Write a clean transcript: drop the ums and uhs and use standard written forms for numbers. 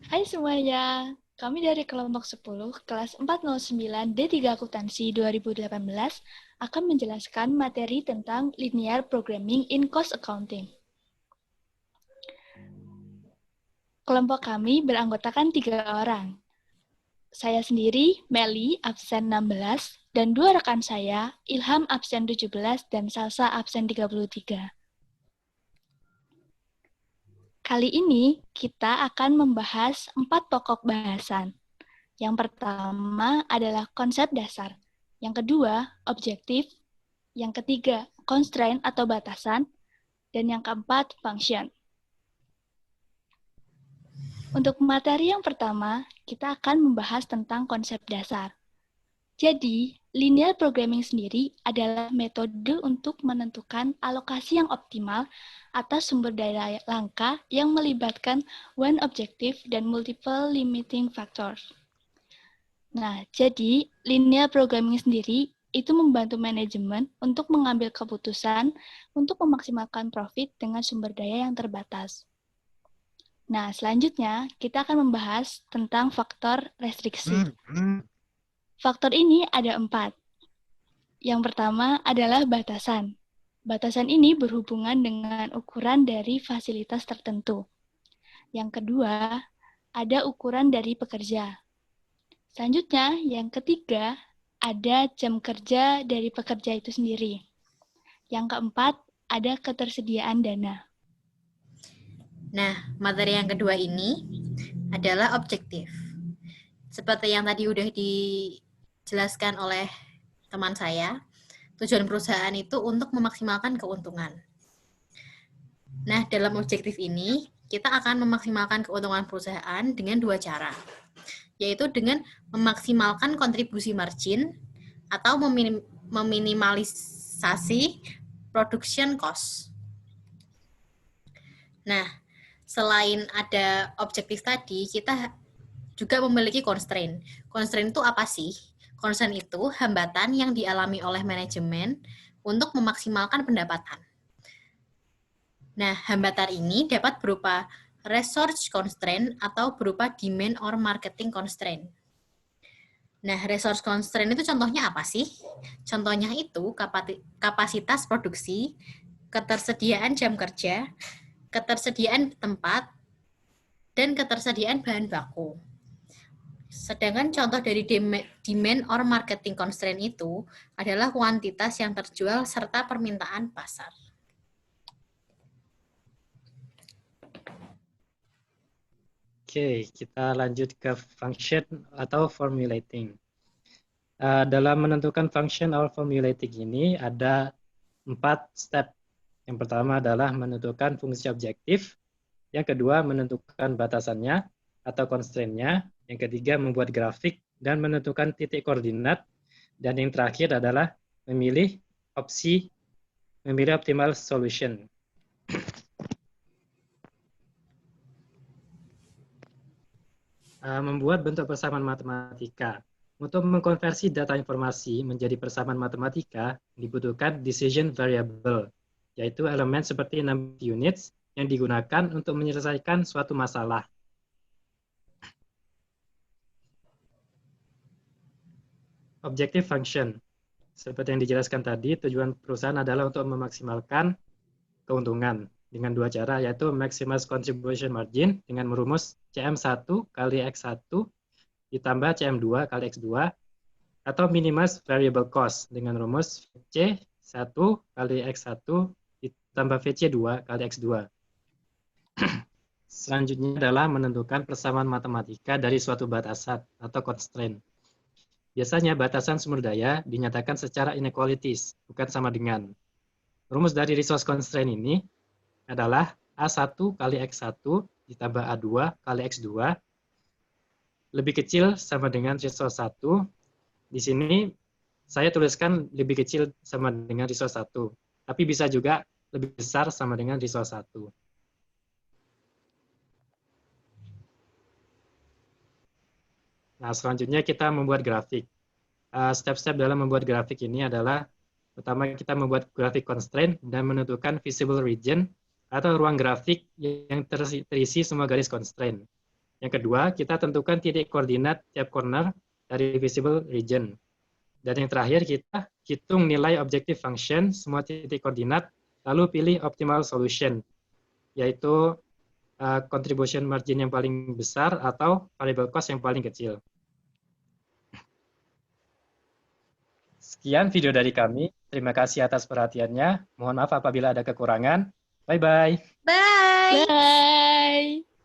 Hai semuanya, kami dari kelompok 10 kelas 409 D3 Akuntansi 2018 akan menjelaskan materi tentang Linear Programming in Cost Accounting. Kelompok kami beranggotakan 3 orang. Saya sendiri, Meli, absen 16, dan 2 rekan saya, Ilham absen 17 dan Salsa absen 33. Kali ini kita akan membahas 4 pokok bahasan. Yang pertama adalah konsep dasar. Yang kedua, objektif. Yang ketiga, constraint atau batasan. Dan yang keempat, function. Untuk materi yang pertama, kita akan membahas tentang konsep dasar. Jadi, linear programming sendiri adalah metode untuk menentukan alokasi yang optimal atas sumber daya langka yang melibatkan one objective dan multiple limiting factors. Nah, jadi linear programming sendiri itu membantu manajemen untuk mengambil keputusan untuk memaksimalkan profit dengan sumber daya yang terbatas. Nah, selanjutnya kita akan membahas tentang faktor restriksi. Faktor ini ada 4. Yang pertama adalah batasan. Batasan ini berhubungan dengan ukuran dari fasilitas tertentu. Yang kedua, ada ukuran dari pekerja. Selanjutnya, yang ketiga, ada jam kerja dari pekerja itu sendiri. Yang keempat, ada ketersediaan dana. Nah, materi yang kedua ini adalah objektif. Seperti yang tadi udah dijelaskan oleh teman saya, tujuan perusahaan itu untuk memaksimalkan keuntungan. Nah, dalam objektif ini, kita akan memaksimalkan keuntungan perusahaan dengan 2 cara, yaitu dengan memaksimalkan kontribusi margin atau meminimalisasi production cost. Nah, selain ada objektif tadi, kita juga memiliki constraint. Constraint itu apa sih? Constraint itu hambatan yang dialami oleh manajemen untuk memaksimalkan pendapatan. Nah, hambatan ini dapat berupa resource constraint atau berupa demand or marketing constraint. Nah, resource constraint itu contohnya apa sih? Contohnya itu kapasitas produksi, ketersediaan jam kerja, ketersediaan tempat, dan ketersediaan bahan baku. Sedangkan contoh dari demand or marketing constraint itu adalah kuantitas yang terjual serta permintaan pasar. Oke, kita lanjut ke function atau formulating. Dalam menentukan function or formulating ini ada 4 step. Yang pertama adalah menentukan fungsi objektif. Yang kedua, menentukan batasannya atau constraint-nya. Yang ketiga, membuat grafik dan menentukan titik koordinat. Dan yang terakhir adalah memilih optimal solution. Membuat bentuk persamaan matematika. Untuk mengkonversi data informasi menjadi persamaan matematika, dibutuhkan decision variable, yaitu elemen seperti number units yang digunakan untuk menyelesaikan suatu masalah. Objective function. Seperti yang dijelaskan tadi, tujuan perusahaan adalah untuk memaksimalkan keuntungan dengan 2 cara, yaitu maximize contribution margin dengan merumus CM1 kali X1 ditambah CM2 kali X2, atau minimize variable cost dengan rumus VC1 kali X1 ditambah VC2 kali X2. Selanjutnya adalah menentukan persamaan matematika dari suatu batasan atau constraint. Biasanya batasan sumber daya dinyatakan secara inequalities, bukan sama dengan. Rumus dari resource constraint ini adalah A1 kali X1 ditambah A2 kali X2 lebih kecil sama dengan resource 1. Di sini saya tuliskan lebih kecil sama dengan resource 1, tapi bisa juga lebih besar sama dengan resource 1. Nah, selanjutnya kita membuat grafik. Step-step dalam membuat grafik ini adalah pertama kita membuat grafik constraint dan menentukan visible region atau ruang grafik yang terisi semua garis constraint. Yang kedua, kita tentukan titik koordinat tiap corner dari visible region. Dan yang terakhir, kita hitung nilai objective function semua titik koordinat, lalu pilih optimal solution, yaitu contribution margin yang paling besar atau variable cost yang paling kecil. Sekian video dari kami. Terima kasih atas perhatiannya. Mohon maaf apabila ada kekurangan. Bye-bye. Bye! Bye!